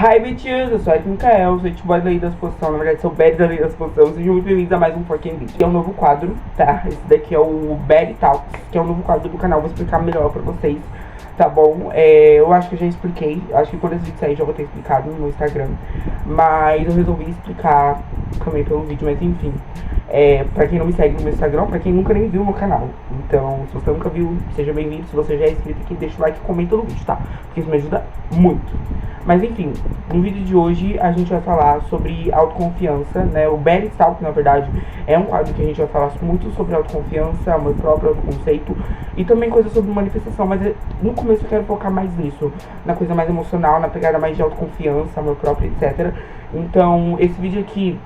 Hi bitches, eu sou a Mikael, sou tipo a Lei da Exposição, na verdade sou o Berry da Lei da Exposição. Sejam muito bem-vindos a mais um Fork Vídeo. Esse é um novo quadro, tá? Esse daqui é o Berry Talks, que é um novo quadro do canal, vou explicar melhor pra vocês, tá bom? Eu acho que eu já expliquei, acho que quando esse vídeo sair já vou ter explicado no Instagram, mas eu resolvi explicar também pelo vídeo, mas enfim. Pra quem não me segue no meu Instagram, pra quem nunca nem viu o meu canal. Então, se você nunca viu, seja bem-vindo. Se você já é inscrito aqui, deixa o like e comenta no vídeo, tá? Porque isso me ajuda muito. Mas enfim, no vídeo de hoje a gente vai falar sobre autoconfiança, né? O Berry Talk, na verdade, é um quadro que a gente vai falar muito sobre autoconfiança, amor próprio, autoconceito e também coisas sobre manifestação. Mas no começo eu quero focar mais nisso, na coisa mais emocional, na pegada mais de autoconfiança, amor próprio, etc. Então, esse vídeo aqui,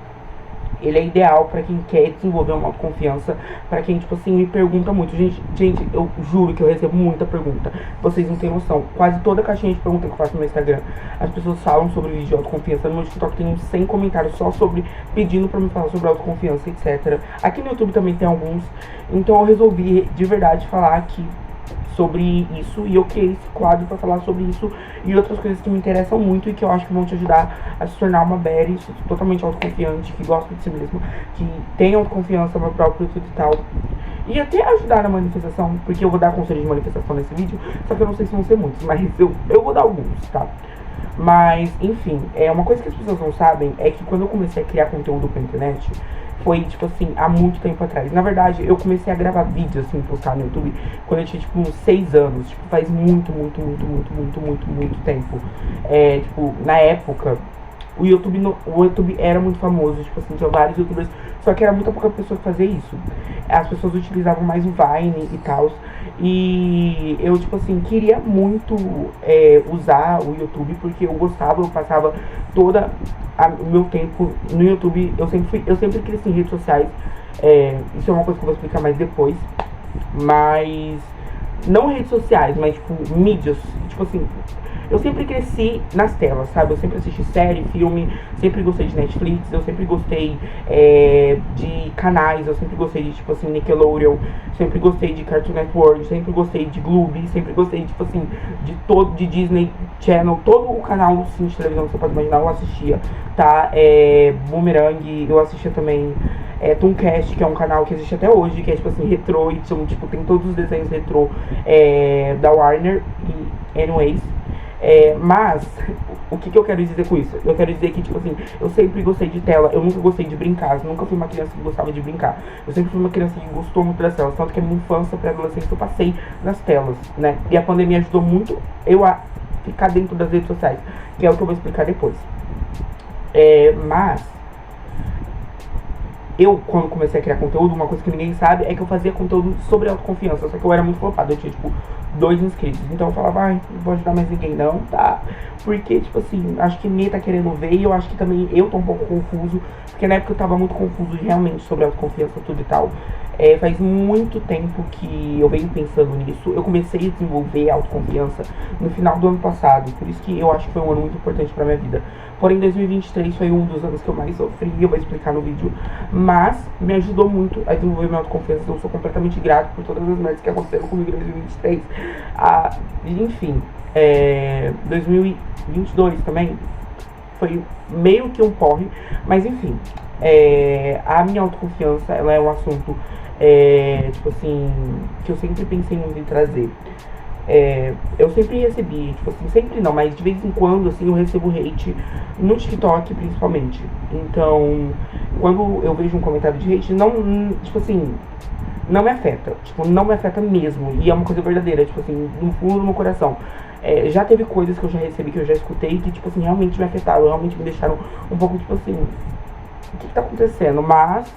ele é ideal pra quem quer desenvolver uma autoconfiança, pra quem, tipo assim, me pergunta muito. Gente, eu juro que eu recebo muita pergunta. Vocês não têm noção. Quase toda a caixinha de pergunta que eu faço no meu Instagram, as pessoas falam sobre vídeo de autoconfiança. No meu TikTok tem uns 100 comentários só sobre, pedindo pra me falar sobre autoconfiança, etc. Aqui no YouTube também tem alguns. Então eu resolvi, de verdade, falar aqui sobre isso, e eu criei esse quadro pra falar sobre isso e outras coisas que me interessam muito e que eu acho que vão te ajudar a se tornar uma Berry totalmente autoconfiante, que gosta de si mesma, que tem autoconfiança no próprio tudo e tal. E até ajudar na manifestação, porque eu vou dar conselhos de manifestação nesse vídeo, só que eu não sei se vão ser muitos, mas eu vou dar alguns, tá? Mas, enfim, uma coisa que as pessoas não sabem é que quando eu comecei a criar conteúdo pra internet, foi, tipo assim, há muito tempo atrás. Na verdade, eu comecei a gravar vídeos, assim, postar no YouTube, quando eu tinha, tipo, uns 6 anos. Tipo, faz muito tempo. Tipo, na época, o YouTube era muito famoso, tipo assim, tinha vários YouTubers, só que era muita pouca pessoa que fazia isso. As pessoas utilizavam mais o Vine e tal. E eu, tipo assim, queria muito usar o YouTube, porque eu gostava, eu passava todo o meu tempo no YouTube. Eu sempre cresci em redes sociais. Isso é uma coisa que eu vou explicar mais depois. Mas não redes sociais, mas tipo mídias, tipo assim, eu sempre cresci nas telas, sabe? Eu sempre assisti série, filme, sempre gostei de Netflix, eu sempre gostei de canais, eu sempre gostei de, tipo assim, Nickelodeon, sempre gostei de Cartoon Network, sempre gostei de Gloob, sempre gostei, tipo assim, de Disney Channel, todo o canal, assim, de televisão que você pode imaginar, eu assistia, tá? Boomerang, eu assistia também. Tooncast, que é um canal que existe até hoje, que é tipo assim, retrô, e tipo, tem todos os desenhos retrô da Warner e anyways. Mas, o que eu quero dizer com isso? Eu quero dizer que, tipo assim, eu sempre gostei de tela, eu nunca gostei de brincar, eu nunca fui uma criança que gostava de brincar. Eu sempre fui uma criança que gostou muito das telas, tanto que a minha infância pra adolescência eu passei nas telas, né? E a pandemia ajudou muito eu a ficar dentro das redes sociais, que é o que eu vou explicar depois. Mas eu, quando comecei a criar conteúdo, uma coisa que ninguém sabe é que eu fazia conteúdo sobre autoconfiança, só que eu era muito flopado, eu tinha, tipo, 2 inscritos. Então eu falava, ai, não vou ajudar mais ninguém não, tá? Porque, tipo assim, acho que ninguém tá querendo ver e eu acho que também eu tô um pouco confuso, porque na época eu tava muito confuso realmente sobre autoconfiança, tudo e tal. Faz muito tempo que eu venho pensando nisso. Eu comecei a desenvolver autoconfiança no final do ano passado, por isso que eu acho que foi um ano muito importante pra minha vida. Porém, 2023 foi um dos anos que eu mais sofri, eu vou explicar no vídeo, mas me ajudou muito a desenvolver minha autoconfiança, então eu sou completamente grato por todas as merdas que aconteceram comigo em 2023. Enfim, 2022 também foi meio que um porre, mas enfim, a minha autoconfiança, ela é um assunto, tipo assim, que eu sempre pensei muito em trazer. Eu sempre recebi, tipo assim, sempre não, mas de vez em quando, assim, eu recebo hate no TikTok, principalmente. Então, quando eu vejo um comentário de hate, não, tipo assim, não me afeta. Tipo, não me afeta mesmo. E é uma coisa verdadeira, tipo assim, no fundo do meu coração. Já teve coisas que eu já recebi, que eu já escutei, que, tipo assim, realmente me afetaram, realmente me deixaram um pouco, tipo assim, o que tá acontecendo? Mas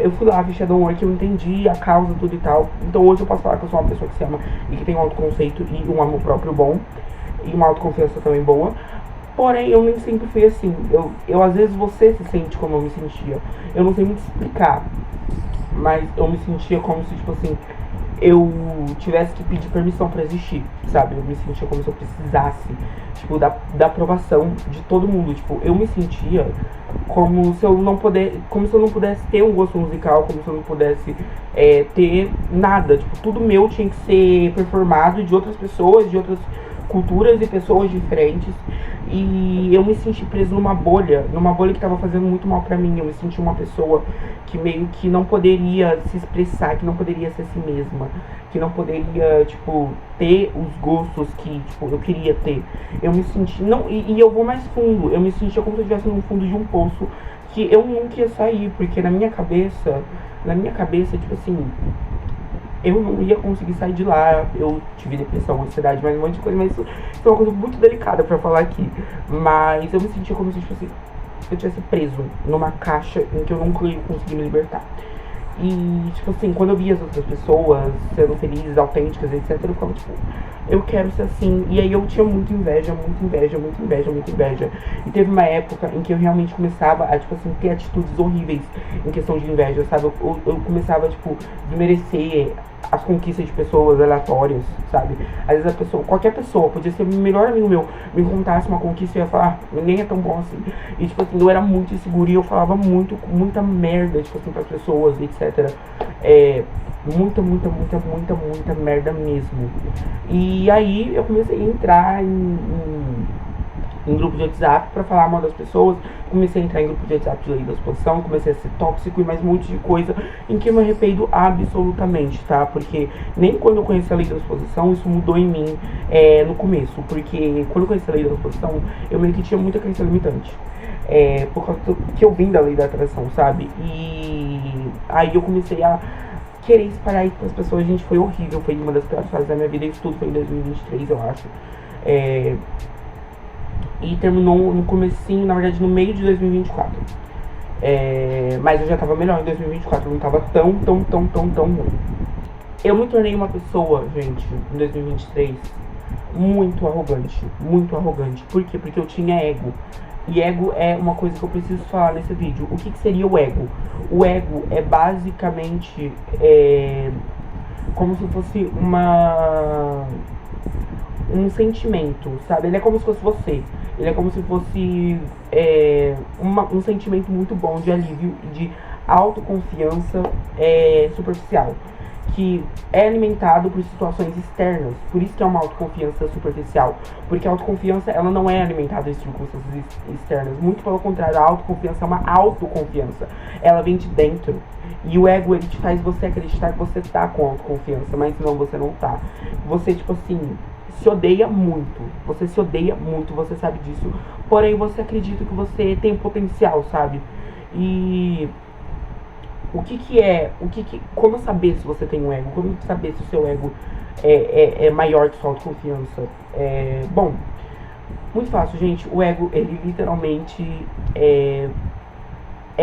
eu fui lá, fiz shadow work, eu entendi a causa, tudo e tal. Então hoje eu posso falar que eu sou uma pessoa que se ama e que tem um autoconceito e um amor próprio bom, e uma autoconfiança também boa. Porém, eu nem sempre fui assim. Eu às vezes você se sente como eu me sentia. Eu não sei muito explicar, mas eu me sentia como se, tipo assim, eu tivesse que pedir permissão pra existir, sabe? Eu me sentia como se eu precisasse, tipo, da aprovação de todo mundo. Tipo, eu me sentia como se eu não pudesse ter um gosto musical, como se eu não pudesse ter nada. Tipo, tudo meu tinha que ser performado de outras pessoas, de outras culturas e pessoas diferentes. E eu me senti preso numa bolha que tava fazendo muito mal pra mim. Eu me senti uma pessoa que meio que não poderia se expressar, que não poderia ser si mesma, que não poderia, tipo, ter os gostos que, tipo, eu queria ter. Eu me senti, não, e eu vou mais fundo, eu me sentia como se eu estivesse no fundo de um poço que eu nunca ia sair, porque na minha cabeça, tipo assim, eu não ia conseguir sair de lá. Eu tive depressão, ansiedade, mais um monte de coisa, mas isso é uma coisa muito delicada pra falar aqui. Mas eu me sentia como se, tipo assim, eu tivesse preso numa caixa em que eu nunca ia conseguir me libertar. E, tipo assim, quando eu via as outras pessoas sendo felizes, autênticas, etc, eu ficava, tipo, eu quero ser assim. E aí eu tinha muita inveja, muita inveja, muita inveja, muita inveja. E teve uma época em que eu realmente começava a, tipo assim, ter atitudes horríveis em questão de inveja, sabe? Eu começava, tipo, desmerecer as conquistas de pessoas aleatórias, sabe? Às vezes a pessoa, qualquer pessoa, podia ser o melhor amigo meu, me contasse uma conquista e eu ia falar, nem é tão bom assim. E tipo assim, eu era muito inseguro e eu falava muita merda, tipo assim, pras pessoas, etc. Muita merda mesmo. E aí eu comecei a entrar em grupo de WhatsApp pra falar mal das pessoas. Comecei a entrar em grupo de WhatsApp de lei da exposição, comecei a ser tóxico e mais um monte de coisa em que eu me arrependo absolutamente, tá? Porque nem quando eu conheci a lei da exposição isso mudou em mim no começo. Porque quando eu conheci a lei da exposição, eu meio que tinha muita crença limitante. Por causa que eu vim da lei da atração, sabe? E aí eu comecei a querer espalhar isso pras pessoas. Gente, foi horrível, foi uma das piores fases da minha vida. Isso tudo foi em 2023, eu acho. E terminou no comecinho, na verdade no meio de 2024. Mas eu já tava melhor em 2024, não tava tão ruim. Eu me tornei uma pessoa, gente, em 2023, muito arrogante, muito arrogante. Por quê? Porque eu tinha ego. E ego é uma coisa que eu preciso falar nesse vídeo. O que seria o ego? O ego é basicamente como se fosse um sentimento, sabe? Ele é como se fosse você. Ele é como se fosse um sentimento muito bom de alívio, de autoconfiança superficial, que é alimentado por situações externas. Por isso que é uma autoconfiança superficial, porque a autoconfiança, ela não é alimentada de circunstâncias externas. Muito pelo contrário, a autoconfiança é uma autoconfiança. Ela vem de dentro. E o ego, ele te faz você acreditar que você tá com autoconfiança, mas não, você não tá. Você, tipo assim, se odeia muito. Você se odeia muito, você sabe disso. Porém, você acredita que você tem potencial, sabe? E como saber se você tem um ego? Como saber se o seu ego é maior que sua autoconfiança? Bom, muito fácil, gente. O ego, ele literalmente é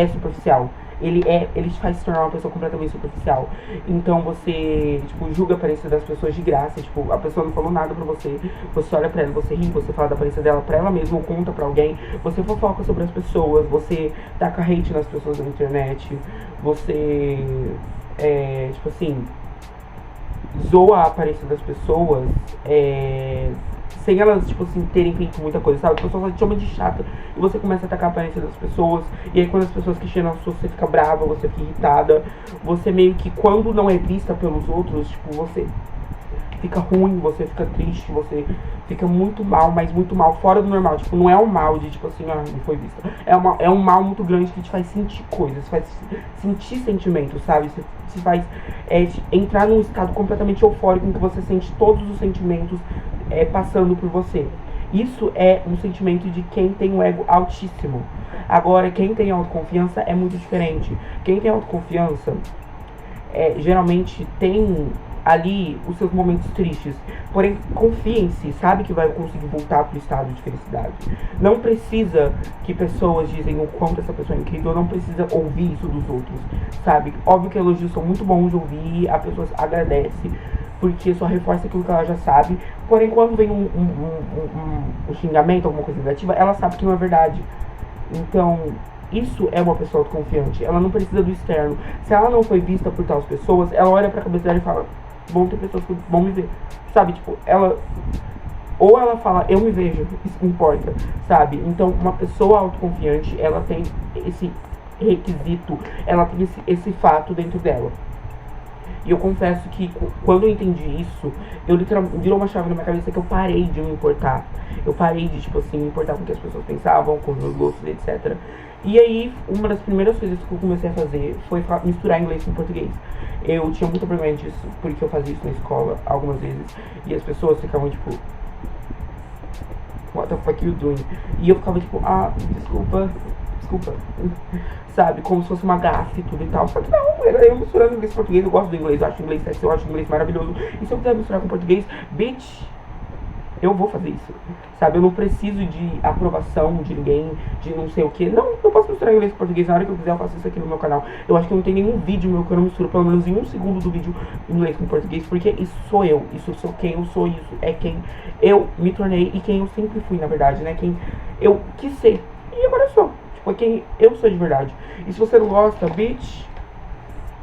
superficial. Ele te faz se tornar uma pessoa completamente superficial. Então você, tipo, julga a aparência das pessoas de graça. Tipo, a pessoa não falou nada pra você. Você olha pra ela, você ri, você fala da aparência dela pra ela mesma ou conta pra alguém. Você fofoca sobre as pessoas. Você taca hate nas pessoas na internet. Você, tipo assim, zoa a aparência das pessoas. Sem elas, tipo assim, terem feito muita coisa, sabe? A pessoa só te chama de chata e você começa a atacar a aparência das pessoas. E aí quando as pessoas questionam a sua, você fica brava, você fica irritada. Você meio que, quando não é vista pelos outros, tipo, você fica ruim, você fica triste, você fica muito mal, mas muito mal, fora do normal. Tipo, não é um mal de, tipo assim, não foi vista. É um mal muito grande que te faz sentir coisas, faz sentir sentimentos, sabe? Você faz entrar num estado completamente eufórico em que você sente todos os sentimentos passando por você. Isso é um sentimento de quem tem um ego altíssimo. Agora, quem tem autoconfiança é muito diferente. Quem tem autoconfiança geralmente tem ali os seus momentos tristes, porém confia em si, sabe que vai conseguir voltar pro estado de felicidade. Não precisa que pessoas dizem o quanto essa pessoa é incrível, não precisa ouvir isso dos outros, sabe? Óbvio que elogios são muito bons de ouvir, a pessoa agradece, porque só reforça aquilo que ela já sabe. Porém, quando vem um xingamento, alguma coisa negativa, ela sabe que não é verdade. Então, isso é uma pessoa autoconfiante. Ela não precisa do externo. Se ela não foi vista por tais pessoas, ela olha pra cabeça dela e fala: vão ter pessoas que vão me ver. Sabe, tipo, ou ela fala, eu me vejo, isso que importa, sabe? Então, uma pessoa autoconfiante, ela tem esse requisito, ela tem esse fato dentro dela. E eu confesso que quando eu entendi isso, eu literalmente virou uma chave na minha cabeça que eu parei de me importar. Eu parei de, tipo assim, me importar com o que as pessoas pensavam, com os meus gostos, etc. E aí, uma das primeiras coisas que eu comecei a fazer foi misturar inglês com português. Eu tinha muita vergonha disso, porque eu fazia isso na escola algumas vezes. E as pessoas ficavam, tipo, what the fuck you doing? E eu ficava, tipo, desculpa. Sabe, como se fosse uma gafe e tudo e tal. Só que não, era eu misturando inglês e português. Eu gosto do inglês, eu acho inglês sexy, eu acho inglês maravilhoso. E se eu quiser misturar com português, bitch, eu vou fazer isso, sabe? Eu não preciso de aprovação de ninguém, de não sei o que. Não, eu posso misturar inglês e português na hora que eu quiser, eu faço isso aqui no meu canal. Eu acho que não tem nenhum vídeo meu que eu não misturo, pelo menos em 1 segundo do vídeo, inglês com português, porque isso sou eu, isso sou quem eu sou, isso é quem eu me tornei e quem eu sempre fui, na verdade, né? Quem eu quis ser, e agora eu sou, tipo, é quem eu sou de verdade. E se você não gosta, bitch,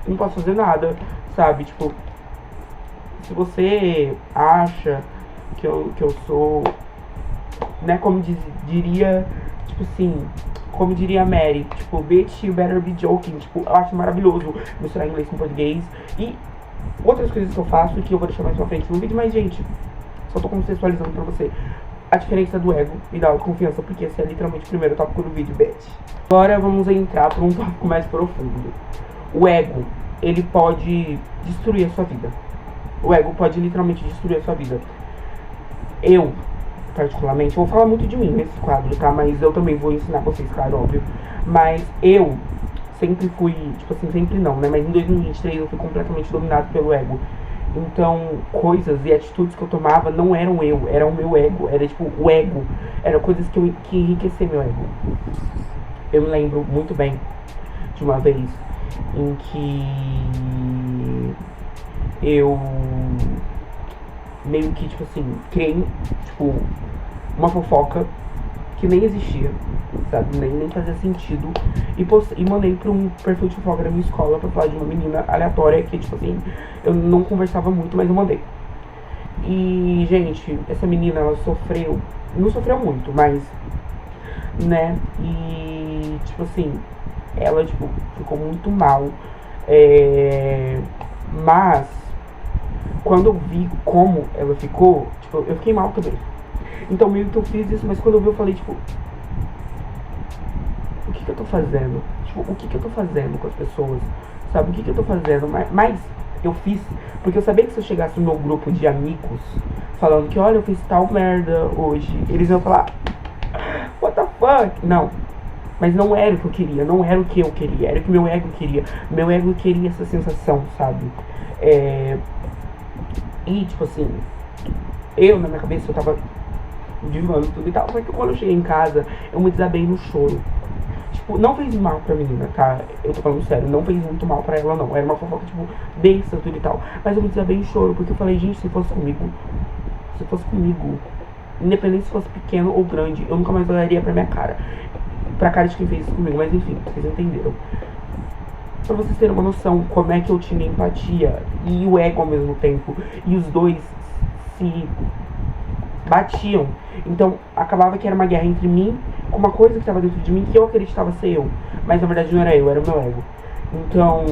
não posso fazer nada, sabe? Tipo, se você acha que eu sou, né, como diria, tipo assim, como diria a Mary, tipo, bitch, you better be joking, tipo, eu acho maravilhoso misturar inglês com português e outras coisas que eu faço que eu vou deixar mais pra frente no vídeo, mas, gente, só tô contextualizando pra você a diferença do ego e da autoconfiança, porque esse é literalmente o primeiro tópico do vídeo, bitch. Agora vamos entrar pra um tópico mais profundo. O ego, ele pode destruir a sua vida. O ego pode literalmente destruir a sua vida. Eu, particularmente, vou falar muito de mim nesse quadro, tá? Mas eu também vou ensinar vocês, claro, óbvio. Mas eu sempre fui, tipo assim, sempre não, né? Mas em 2023 eu fui completamente dominado pelo ego. Então, coisas e atitudes que eu tomava não eram eu, era o meu ego. Era tipo, o ego. Era coisas que enriqueciam meu ego. Eu me lembro muito bem de uma vez em que eu meio que, tipo assim, criei, tipo, uma fofoca que nem existia, sabe, nem fazia sentido, e mandei pra um perfil de fofoca da minha escola pra falar de uma menina aleatória que, tipo assim, eu não conversava muito, mas eu mandei. E, gente, essa menina, ela sofreu, não sofreu muito, mas, né, e, tipo assim, ela, tipo, ficou muito mal, mas quando eu vi como ela ficou, tipo, eu fiquei mal também. Então meio que eu fiz isso, mas quando eu vi eu falei, tipo, o que eu tô fazendo? Tipo, o que eu tô fazendo com as pessoas? Sabe, o que eu tô fazendo? Mas eu fiz, porque eu sabia que se eu chegasse no meu grupo de amigos, falando que, olha, eu fiz tal merda hoje, eles iam falar, what the fuck? Não. Mas não era o que eu queria, não era o que eu queria, era o que meu ego queria. Meu ego queria essa sensação, sabe? E, tipo assim, eu, na minha cabeça, eu tava divulgando tudo e tal. Só que quando eu cheguei em casa, eu me desabei no choro. Tipo, não fez mal pra menina, tá? Eu tô falando sério, não fez muito mal pra ela, não. Era uma fofoca, tipo, besta, tudo e tal. Mas eu me desabei em choro, porque eu falei, gente, se fosse comigo, independente se fosse pequeno ou grande, eu nunca mais olharia pra minha cara. Pra cara de quem fez isso comigo, mas enfim, vocês entenderam. Pra vocês terem uma noção como é que eu tinha empatia e o ego ao mesmo tempo, e os dois se batiam. Então acabava que era uma guerra entre mim com uma coisa que estava dentro de mim que eu acreditava ser eu, mas na verdade não era eu, era o meu ego. Então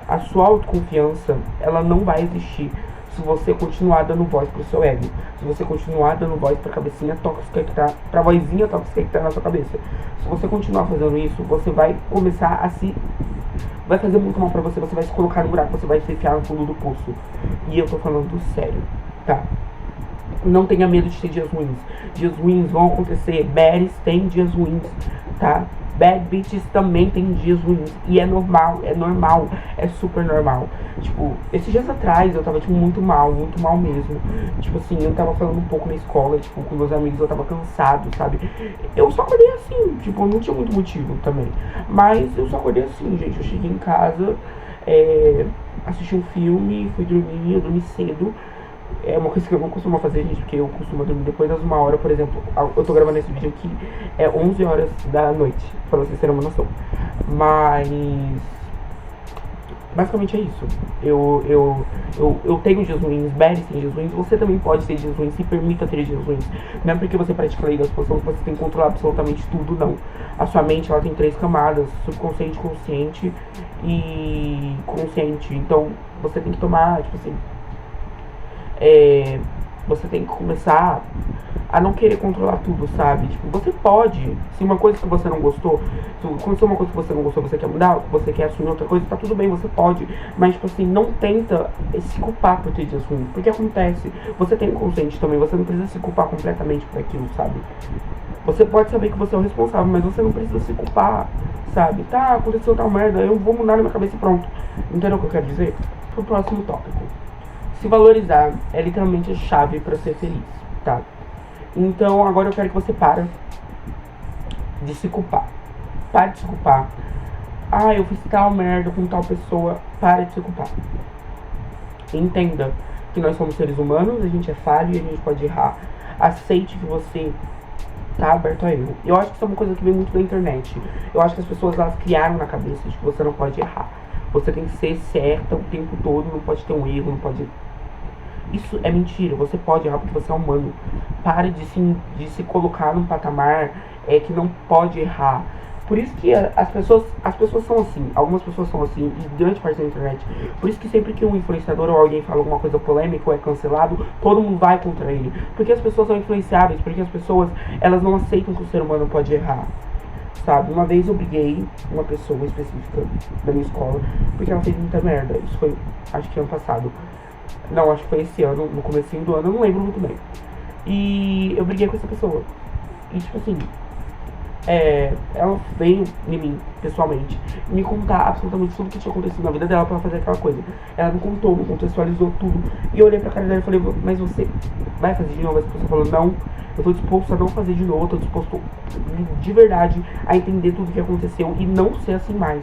a sua autoconfiança, ela não vai existir se você continuar dando voz pro seu ego, se você continuar dando voz pra cabecinha tóxica que tá, pra vozinha tóxica que tá na sua cabeça. Se você continuar fazendo isso, você vai começar a vai fazer muito mal pra você, você vai se colocar no buraco, você vai se enfiar no fundo do poço. E eu tô falando sério, tá? Não tenha medo de ter dias ruins. Dias ruins vão acontecer. Baddies tem dias ruins, tá? Bad bitches também tem dias ruins. E é normal, é super normal. Tipo, esses dias atrás eu tava, tipo, muito mal mesmo. Tipo assim, eu tava falando um pouco na escola, tipo, com meus amigos, eu tava cansado, sabe? Eu só acordei assim, tipo, não tinha muito motivo também. Mas eu só acordei assim, gente. Eu cheguei em casa, assisti um filme, fui dormir, eu dormi cedo. É uma coisa que eu não costumo fazer, gente, porque eu costumo dormir depois das 1h, por exemplo. Eu tô gravando esse vídeo aqui, é 11 horas da noite, pra vocês terem uma noção. Mas Basicamente é isso. Eu tenho dias ruins, Barry tem dias ruins, você também pode ter dias ruins, se permita ter dias ruins. Não é porque você pratica a lei da exposição que você tem que controlar absolutamente tudo, não. A sua mente, ela tem 3 camadas, subconsciente, consciente e consciente. Então, você tem que tomar, tipo assim, você tem que começar a não querer controlar tudo, sabe? Tipo, você pode, se uma coisa que você não gostou, se aconteceu uma coisa que você não gostou, você quer mudar, você quer assumir outra coisa, tá tudo bem, você pode. Mas, tipo assim, não tenta se culpar por ter dias ruins, porque acontece. Você tem consciente também, você não precisa se culpar completamente por aquilo, sabe? Você pode saber que você é o responsável, mas você não precisa se culpar, sabe? Tá, aconteceu tal merda, eu vou mudar na minha cabeça e pronto. Entendeu o que eu quero dizer? Pro próximo tópico. Se valorizar é literalmente a chave pra ser feliz, tá? Então agora eu quero que você pare de se culpar. Pare de se culpar. Ah, eu fiz tal merda com tal pessoa. Pare de se culpar. Entenda que nós somos seres humanos, a gente é falho e a gente pode errar. Aceite que você tá aberto a erro. Eu acho que isso é uma coisa que vem muito da internet. Eu acho que as pessoas, elas criaram na cabeça de que você não pode errar. Você tem que ser certa o tempo todo, não pode ter um erro, não pode... Isso é mentira, você pode errar porque você é humano. Pare de se colocar num patamar que não pode errar. Por isso que as pessoas são assim, algumas pessoas são assim, e grande parte da internet. Por isso que sempre que um influenciador ou alguém fala alguma coisa polêmica ou é cancelado, todo mundo vai contra ele. Porque as pessoas são influenciáveis, porque as pessoas, elas não aceitam que o ser humano pode errar. Sabe, uma vez eu briguei com uma pessoa específica da minha escola, porque ela fez muita merda. Isso foi, acho que ano passado. Não, acho que foi esse ano, no comecinho do ano, eu não lembro muito bem. E eu briguei com essa pessoa. E tipo assim, ela veio em mim, pessoalmente, me contar absolutamente tudo que tinha acontecido na vida dela pra fazer aquela coisa. Ela me contou, me contextualizou tudo. E eu olhei pra cara dela e falei, mas você vai fazer de novo? Essa pessoa falou, não, eu tô disposto a não fazer de novo, eu tô disposto de verdade a entender tudo que aconteceu e não ser assim mais.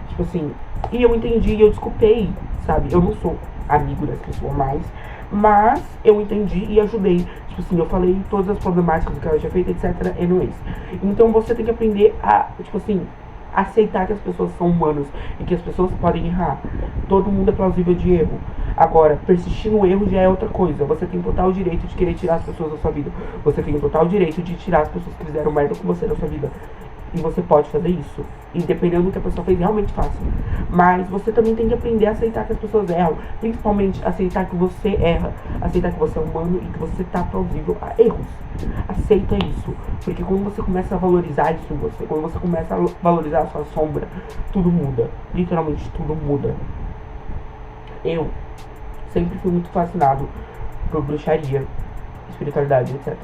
Tipo assim, e eu entendi e eu desculpei, sabe? Eu não sou amigo dessa pessoa mais, mas eu entendi e ajudei. Tipo assim, eu falei todas as problemáticas do que ela tinha feito, etc. Anyways. Então você tem que aprender a, tipo assim, aceitar que as pessoas são humanas e que as pessoas podem errar. Todo mundo é plausível de erro. Agora, persistir no erro já é outra coisa. Você tem total direito de querer tirar as pessoas da sua vida. Você tem total direito de tirar as pessoas que fizeram merda com você da sua vida. E você pode fazer isso. E dependendo do que a pessoa fez, realmente faça. Mas você também tem que aprender a aceitar que as pessoas erram. Principalmente aceitar que você erra. Aceitar que você é humano e que você tá plausível a erros. Aceita isso. Porque quando você começa a valorizar isso em você, quando você começa a valorizar a sua sombra, tudo muda. Literalmente tudo muda. Eu sempre fui muito fascinado por bruxaria, espiritualidade, etc.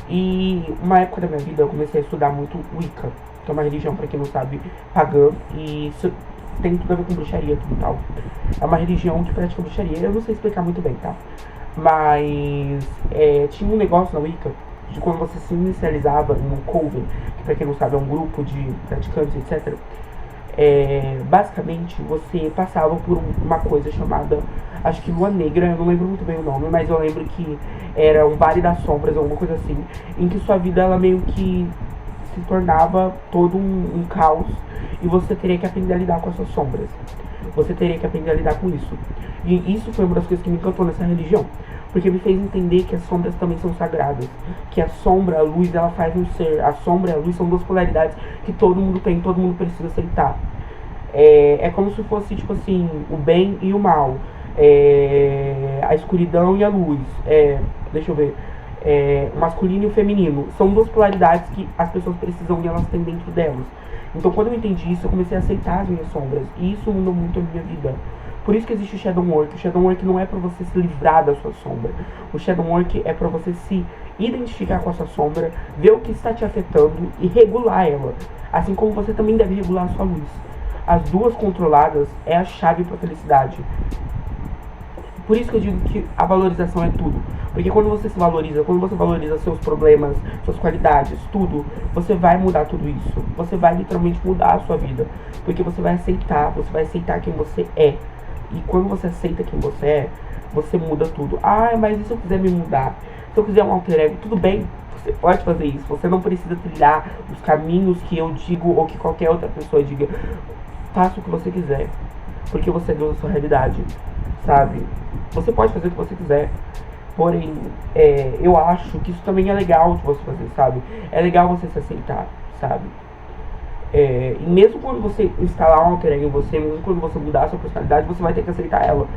E uma época da minha vida eu comecei a estudar muito Wicca, que é uma religião, pra quem não sabe, pagã, e isso tem tudo a ver com bruxaria tudo e tal. É uma religião que pratica bruxaria, eu não sei explicar muito bem, tá? Mas tinha um negócio na Wicca de quando você se inicializava em um coven, que pra quem não sabe é um grupo de praticantes, etc. Basicamente você passava por uma coisa chamada, acho que Lua Negra, eu não lembro muito bem o nome, mas eu lembro que era um Vale das Sombras, alguma coisa assim, em que sua vida ela meio que se tornava todo um caos e você teria que aprender a lidar com as suas sombras. Você teria que aprender a lidar com isso. E isso foi uma das coisas que me encantou nessa religião, porque me fez entender que as sombras também são sagradas, que a sombra, a luz, ela faz um ser. A sombra e a luz são duas polaridades que todo mundo tem, todo mundo precisa aceitar. É como se fosse, tipo assim, o bem e o mal, a escuridão e a luz, deixa eu ver, o masculino e o feminino. São duas polaridades que as pessoas precisam e elas têm dentro delas. Então quando eu entendi isso, eu comecei a aceitar as minhas sombras, e isso mudou muito a minha vida. Por isso que existe o Shadow Work. O Shadow Work não é pra você se livrar da sua sombra. O Shadow Work é pra você se identificar com a sua sombra, ver o que está te afetando e regular ela. Assim como você também deve regular a sua luz. As duas controladas é a chave pra felicidade. Por isso que eu digo que a valorização é tudo. Porque quando você se valoriza, quando você valoriza seus problemas, suas qualidades, tudo, você vai mudar tudo isso. Você vai literalmente mudar a sua vida. Porque você vai aceitar quem você é. E quando você aceita quem você muda tudo. Ah, mas e se eu quiser me mudar? Se eu quiser um alter ego, tudo bem, você pode fazer isso. Você não precisa trilhar os caminhos que eu digo ou que qualquer outra pessoa diga. Faça o que você quiser. porque você é Deus da sua realidade, sabe? Você pode fazer o que você quiser, porém, eu acho que isso também é legal de você fazer, sabe? É legal você se aceitar, sabe? E mesmo quando você instalar um alter ego em você, mesmo quando você mudar a sua personalidade, você vai ter que aceitar ela,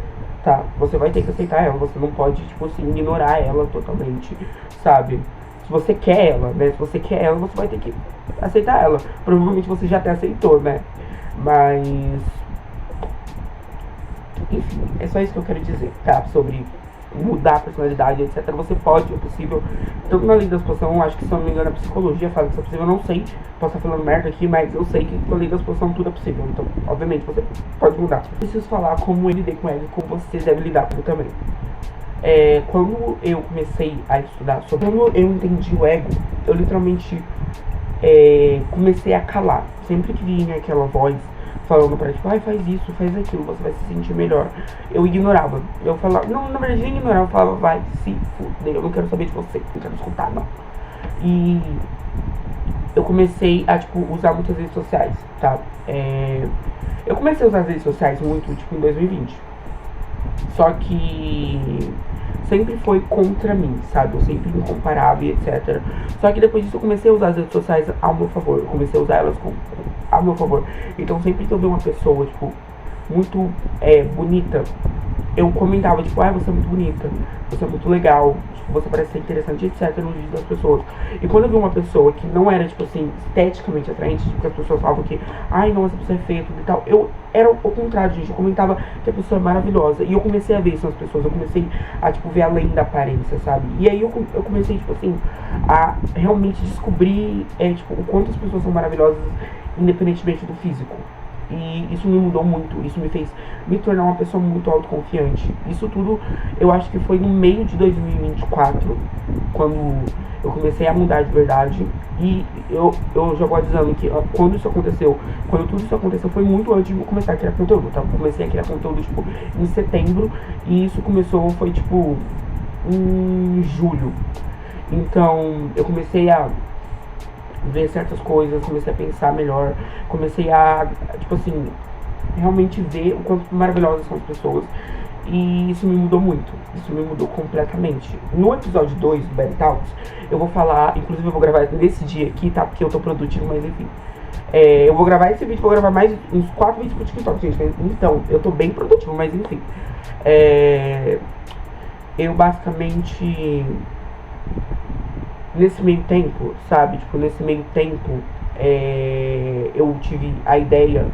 tá? Você vai ter que aceitar ela, você não pode, tipo assim, ignorar ela totalmente, sabe? Se você quer ela, né? Se você quer ela, você vai ter que aceitar ela. Provavelmente você já até aceitou, né? Mas, enfim, é só isso que eu quero dizer, tá? Sobre mudar a personalidade, etc. Você pode, é possível. Tanto na lei da exposição, acho que se eu não me engano a psicologia fala que isso é possível, eu não sei, posso estar falando merda aqui, mas eu sei que na lei da exposição tudo é possível, então obviamente você pode mudar. Preciso falar como eu lidei com ele, como você deve lidar com ele também. Quando eu comecei a estudar sobre, quando eu entendi o ego, eu literalmente comecei a calar. Sempre que vinha aquela voz falando pra tipo, ai, faz isso, faz aquilo, você vai se sentir melhor, eu ignorava. Eu falava, não, na verdade nem ignorava, eu falava, vai se fuder, eu não quero saber de você, não quero escutar, não. E eu comecei a, tipo, usar muitas redes sociais, tá? Eu comecei a usar as redes sociais muito, tipo, em 2020. Só que sempre foi contra mim, sabe? Eu sempre me comparava e etc. Só que depois disso eu comecei a usar as redes sociais ao meu favor. Eu comecei a usar elas ao meu favor. Então sempre que eu vi uma pessoa, tipo, muito bonita, eu comentava, tipo, ah, você é muito bonita, você é muito legal, tipo, você parece ser interessante, etc, nos vídeos das pessoas. E quando eu vi uma pessoa que não era, tipo assim, esteticamente atraente, tipo, que as pessoas falavam que, ai, não, essa pessoa é feia, tudo e tal, eu era o contrário, gente, eu comentava que a pessoa é maravilhosa. E eu comecei a ver isso nas pessoas, eu comecei a, tipo, ver além da aparência, sabe? E aí eu comecei, tipo assim, a realmente descobrir, tipo, o quanto as pessoas são maravilhosas, independentemente do físico. E isso me mudou muito, isso me fez me tornar uma pessoa muito autoconfiante. Isso tudo eu acho que foi no meio de 2024, quando eu comecei a mudar de verdade. E eu já vou avisando que quando isso aconteceu, quando tudo isso aconteceu, foi muito antes de eu começar a criar conteúdo, tá? Eu comecei a criar conteúdo, tipo, em setembro, e isso começou, foi tipo, em julho. Então, eu comecei a ver certas coisas, comecei a pensar melhor, comecei a, tipo assim, realmente ver o quanto maravilhosas são as pessoas. E isso me mudou muito, isso me mudou completamente. No episódio 2 do Bad Talks, eu vou falar, inclusive eu vou gravar nesse dia aqui, tá? Porque eu tô produtivo, mas enfim. Eu vou gravar esse vídeo, vou gravar mais uns 4 vídeos pro TikTok, gente. Então, eu tô bem produtivo, mas enfim. Eu basicamente, nesse meio tempo, sabe? Tipo, nesse meio tempo, eu tive a ideia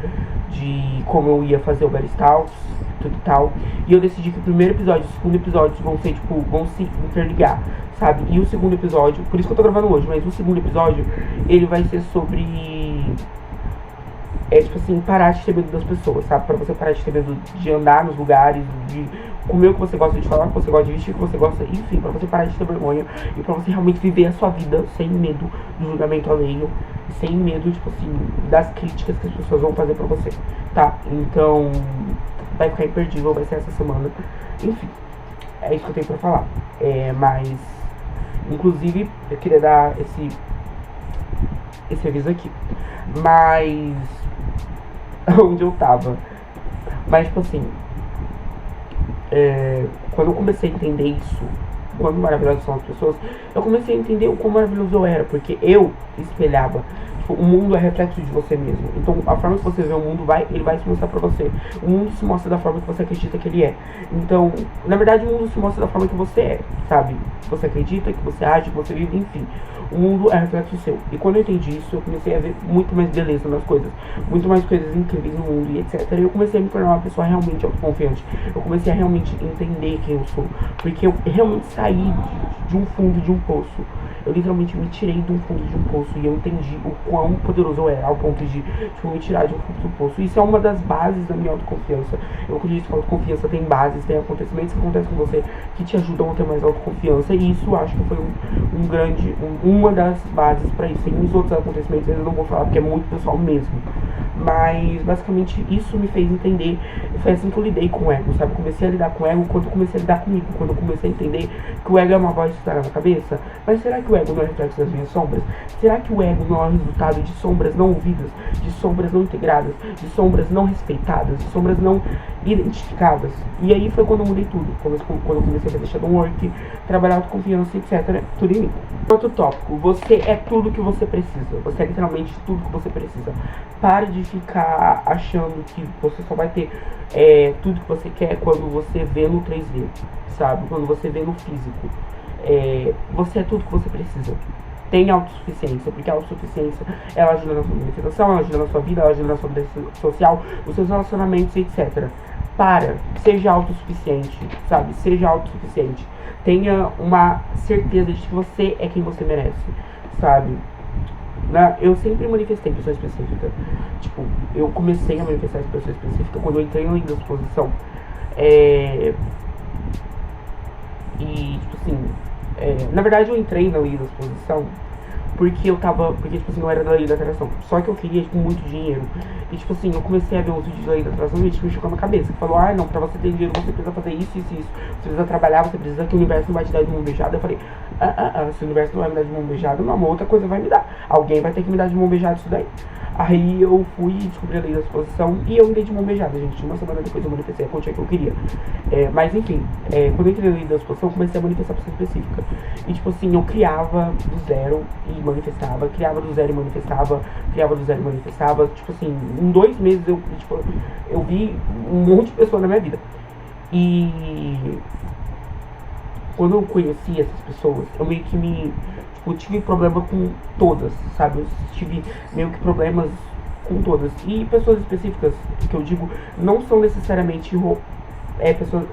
de como eu ia fazer o Bad Talks, tudo e tal. E eu decidi que o primeiro episódio e o segundo episódio vão ser, tipo, vão se interligar, sabe? E o segundo episódio, por isso que eu tô gravando hoje, mas o segundo episódio, ele vai ser sobre, tipo assim, parar de ter medo das pessoas, sabe? Pra você parar de ter medo de andar nos lugares, de comer o que você gosta, de falar o que você gosta, de vestir o que você gosta, enfim, pra você parar de ter vergonha e pra você realmente viver a sua vida sem medo do julgamento alheio, sem medo, tipo assim, das críticas que as pessoas vão fazer pra você, tá? Então, vai ficar imperdível, vai ser essa semana. Enfim, é isso que eu tenho pra falar. Mas, inclusive, eu queria dar esse aviso aqui. Mas, onde eu tava? Mas, tipo assim, quando eu comecei a entender isso, quão maravilhosas são as pessoas, eu comecei a entender o quão maravilhoso eu era, porque eu espelhava. Tipo, o mundo é reflexo de você mesmo. Então, a forma que você vê o mundo, ele vai se mostrar pra você. O mundo se mostra da forma que você acredita que ele é. Então, na verdade, o mundo se mostra da forma que você é, sabe? Que você acredita, que você age, que você vive, enfim. O mundo é reflexo seu. E quando eu entendi isso, eu comecei a ver muito mais beleza nas coisas, muito mais coisas incríveis no mundo e etc. E eu comecei a me tornar uma pessoa realmente autoconfiante. Eu comecei a realmente entender quem eu sou. Porque eu realmente saí de um fundo de um poço. Eu literalmente me tirei de um fundo de um poço e eu entendi o quão poderoso eu era, ao ponto de, tipo, me tirar de um fundo do poço. Isso é uma das bases da minha autoconfiança. Eu acredito que a autoconfiança tem bases, tem acontecimentos que acontecem com você que te ajudam a ter mais autoconfiança. E isso acho que foi uma das bases pra isso. Tem uns outros acontecimentos, eu não vou falar porque é muito pessoal mesmo. Mas basicamente isso me fez entender. Foi assim que eu lidei com o ego, sabe? Comecei a lidar com o ego quando eu comecei a lidar comigo. Quando eu comecei a entender que o ego é uma voz que está na minha cabeça. Mas será que o ego não é reflexo das minhas sombras? Será que o ego não é o resultado de sombras não ouvidas, de sombras não integradas, de sombras não respeitadas, de sombras não identificadas? E aí foi quando eu mudei tudo. Quando eu comecei a fazer shadow work, trabalhar autoconfiança, etc. Tudo em mim. Outro tópico. Você é tudo que você precisa. Você é literalmente tudo que você precisa. Pare de ficar achando que você só vai ter tudo que você quer quando você vê no 3D, sabe? Quando você vê no físico. Você é tudo que você precisa. Tenha autossuficiência, porque a autossuficiência, ela ajuda na sua manifestação, ela ajuda na sua vida, ela ajuda na sua vida social, os seus relacionamentos, etc. Seja autossuficiente, sabe? Seja autossuficiente. Tenha uma certeza de que você é quem você merece, sabe? Eu sempre manifestei pessoa específica. Tipo, eu comecei a manifestar essa pessoa específica quando eu entrei na linha da exposição. E, tipo assim, na verdade eu entrei na lei da exposição porque, tipo assim, eu era da lei da atração. Só que eu queria, tipo, muito dinheiro. E, tipo assim, eu comecei a ver uns vídeos da lei da atração e, tipo, me chocou na cabeça. Que falou, não, pra você ter dinheiro você precisa fazer isso, isso, isso. Você precisa trabalhar, você precisa que o universo não vai te dar de mão beijada. Eu falei, se o universo não vai me dar de mão beijada, uma outra coisa vai me dar. Alguém vai ter que me dar de mão beijada isso daí. Aí eu fui e descobri a lei da exposição e eu me dei de mão beijada, gente. Uma semana depois eu manifestei a quantia que eu queria. Mas enfim, quando eu entrei na lei da exposição, eu comecei a manifestar pessoa específica. E tipo assim, eu criava do zero e manifestava, criava do zero e manifestava, criava do zero e manifestava. Tipo assim, em 2 meses eu vi um monte de pessoa na minha vida. E quando eu conheci essas pessoas, eu meio que eu tive problema com todas, sabe? Eu tive meio que problemas com todas. E pessoas específicas, que eu digo, não são necessariamente pessoas,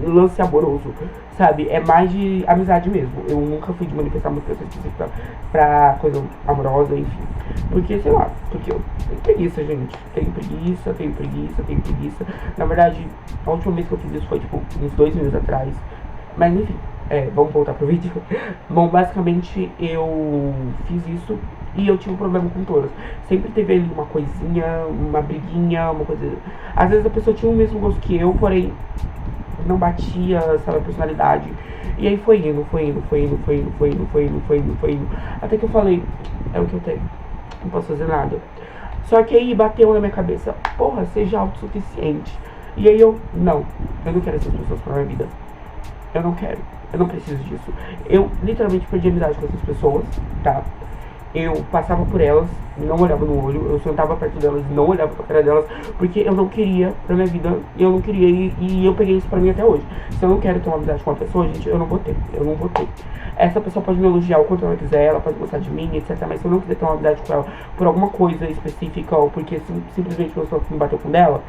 lance amoroso, sabe? É mais de amizade mesmo. Eu nunca fui de manifestar uma pessoa específica pra coisa amorosa, enfim. Porque, sei lá, porque eu tenho preguiça, gente. Tenho preguiça. Na verdade, a última vez que eu fiz isso foi, tipo, uns 2 meses atrás. Mas, enfim. Vamos voltar pro vídeo. Bom, basicamente eu fiz isso e eu tive um problema com todas. Sempre teve ali uma coisinha, uma briguinha, uma coisa. Às vezes a pessoa tinha o mesmo gosto que eu, porém não batia, sabe, a personalidade. E aí foi indo. Até que eu falei, é o que eu tenho, não posso fazer nada. Só que aí bateu na minha cabeça, porra, seja autossuficiente. E aí eu não quero essas pessoas pra minha vida. Eu não quero. Eu não preciso disso. Eu literalmente perdi a amizade com essas pessoas, tá? Eu passava por elas, não olhava no olho, eu sentava perto delas, não olhava pra cara delas, porque eu não queria pra minha vida, eu não queria e eu peguei isso pra mim até hoje. Se eu não quero ter uma amizade com uma pessoa, gente, eu não vou ter. Essa pessoa pode me elogiar o quanto ela quiser, ela pode gostar de mim, etc. Mas se eu não quiser ter uma amizade com ela por alguma coisa específica ou porque simplesmente a pessoa me bateu com dela,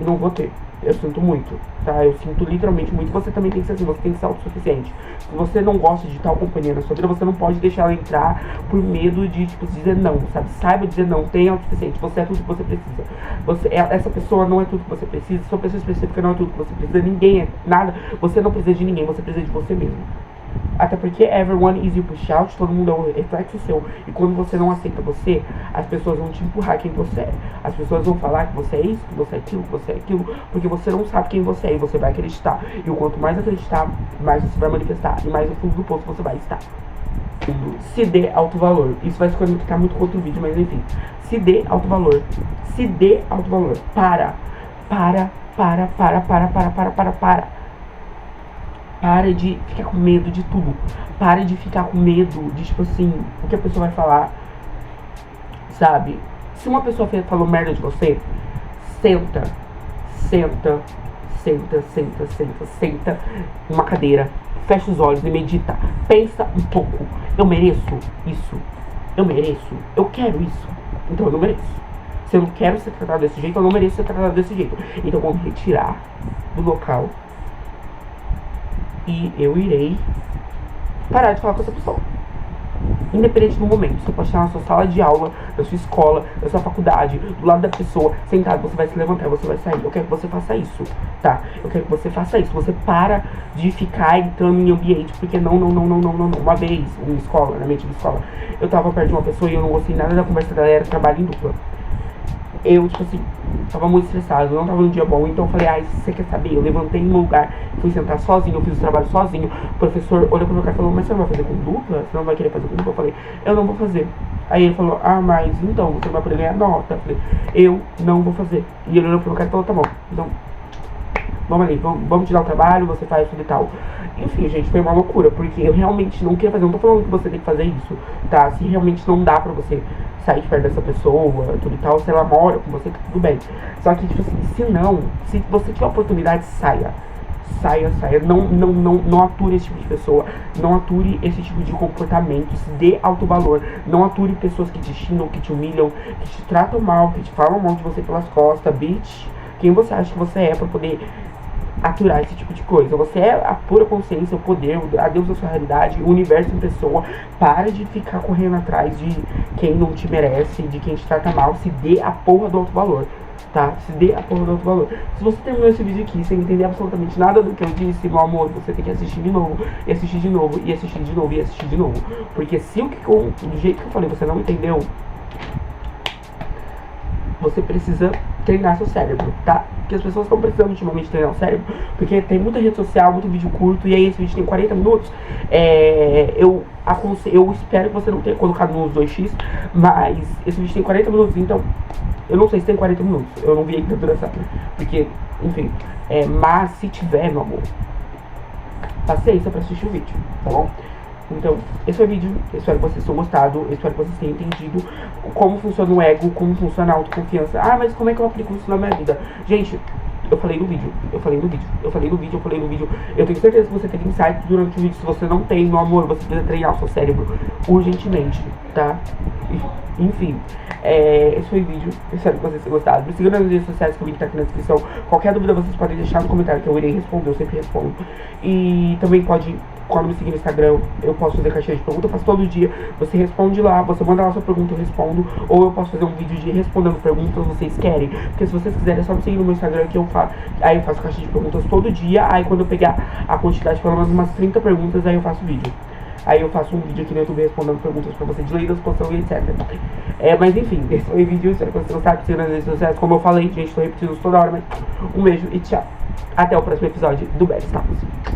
não vou ter. Eu sinto muito, tá? Eu sinto literalmente muito. Você também tem que ser assim, você tem que ser autossuficiente. Se você não gosta de tal companhia na sua vida, você não pode deixar ela entrar por medo de, tipo, dizer não, sabe? Saiba dizer não, tenha autossuficiente. Você é tudo que você precisa. Essa pessoa não é tudo que você precisa. Sua pessoa específica não é tudo que você precisa. Ninguém é nada. Você não precisa de ninguém, você precisa de você mesmo. Até porque everyone is you push out, todo mundo é um reflexo seu. E quando você não aceita você, as pessoas vão te empurrar quem você é. As pessoas vão falar que você é isso, que você é aquilo, que você é aquilo, porque você não sabe quem você é e você vai acreditar. E o quanto mais acreditar, mais você vai manifestar. E mais no fundo do poço você vai estar. Se dê alto valor. Isso vai se conectar muito com outro vídeo, mas enfim. Se dê alto valor. Se dê alto valor. Para. Para de ficar com medo de tudo. Para de ficar com medo de, tipo assim, o que a pessoa vai falar. Sabe? Se uma pessoa falou merda de você, senta numa cadeira, fecha os olhos e medita. Pensa um pouco. Eu mereço isso. Eu quero isso. Então eu não mereço. Se eu não quero ser tratado desse jeito, eu não mereço ser tratado desse jeito. Então vamos retirar do local. E eu irei parar de falar com essa pessoa. independente do momento. Você pode estar na sua sala de aula, da sua escola, da sua faculdade, do lado da pessoa, sentado, você vai se levantar, você vai sair. Eu quero que você faça isso, tá? Eu quero que você faça isso. Você para de ficar entrando em ambiente, porque não. Uma vez, na escola, na mente da escola, eu tava perto de uma pessoa e eu não gostei nada da conversa dela, era trabalho em dupla. Eu, tipo assim, tava muito estressado, não tava num dia bom, então eu falei, ai, você quer saber? Eu levantei no meu lugar, fui sentar sozinho, eu fiz o trabalho sozinho. O professor olhou pro meu cara e falou, mas você não vai fazer com dupla? Você não vai querer fazer com dupla? Eu falei, eu não vou fazer. Aí ele falou, ah, mas então, você não vai poder ganhar nota. Eu falei, eu não vou fazer. E ele olhou pro meu cara e falou, tá bom, então, vamos ali, vamos te dar o trabalho, você faz tudo e tal. Enfim, gente, foi uma loucura, porque eu realmente não queria fazer, não tô falando que você tem que fazer isso, tá? Se realmente não dá pra você sair de perto dessa pessoa, tudo e tal, se ela mora com você, tudo bem. Só que, tipo assim, se você tiver oportunidade, saia. Saia. Não ature esse tipo de pessoa. Não ature esse tipo de comportamento. Se dê alto valor. Não ature pessoas que te xingam, que te humilham, que te tratam mal, que te falam mal de você pelas costas, bitch. Quem você acha que você é pra poder aturar esse tipo de coisa? Você é a pura consciência, o poder, a Deus da sua realidade, o universo em pessoa. Para de ficar correndo atrás de quem não te merece, de quem te trata mal. Se dê a porra do alto valor, tá? Se dê a porra do alto valor. Se você terminou esse vídeo aqui sem entender absolutamente nada do que eu disse, meu amor, você tem que assistir de novo, e assistir de novo, e assistir de novo, e assistir de novo. Porque se do jeito que eu falei, você não entendeu, você precisa treinar seu cérebro, tá? Porque as pessoas estão precisando ultimamente treinar o cérebro, porque tem muita rede social, muito vídeo curto, e aí esse vídeo tem 40 minutos. Eu espero que você não tenha colocado nos 2x, mas esse vídeo tem 40 minutos, então eu não sei se tem 40 minutos, eu não vi ainda a duração, porque, enfim, mas se tiver, meu amor, paciência pra assistir o vídeo, tá bom? Então, esse foi o vídeo, eu espero que vocês tenham gostado, eu espero que vocês tenham entendido como funciona o ego, como funciona a autoconfiança. Ah, mas como é que eu aplico isso na minha vida? Gente, eu falei no vídeo. Eu tenho certeza que você teve insight durante o vídeo. Se você não tem, meu amor, você precisa treinar o seu cérebro urgentemente, tá? Enfim, esse foi o vídeo. Eu espero que vocês tenham gostado. Me sigam nas redes sociais, que o link tá aqui na descrição. Qualquer dúvida vocês podem deixar no comentário que eu irei responder, eu sempre respondo. E também pode, quando me seguir no Instagram, eu posso fazer caixinha de pergunta, eu faço todo dia. Você responde lá, você manda lá sua pergunta, eu respondo. Ou eu posso fazer um vídeo de respondendo perguntas, vocês querem. Porque se vocês quiserem, é só me seguir no meu Instagram que eu faço. Aí eu faço caixinha de perguntas todo dia. Aí quando eu pegar a quantidade, pelo menos umas 30 perguntas, aí eu faço vídeo. Aí eu faço um vídeo aqui no YouTube respondendo perguntas pra você de lei da exposição e etc. Mas enfim, esse foi o vídeo. Espero que vocês gostaram. Me sigam nas redes sociais, como eu falei, gente, tô repetindo isso toda hora, mas um beijo e tchau. Até o próximo episódio do Bad Status.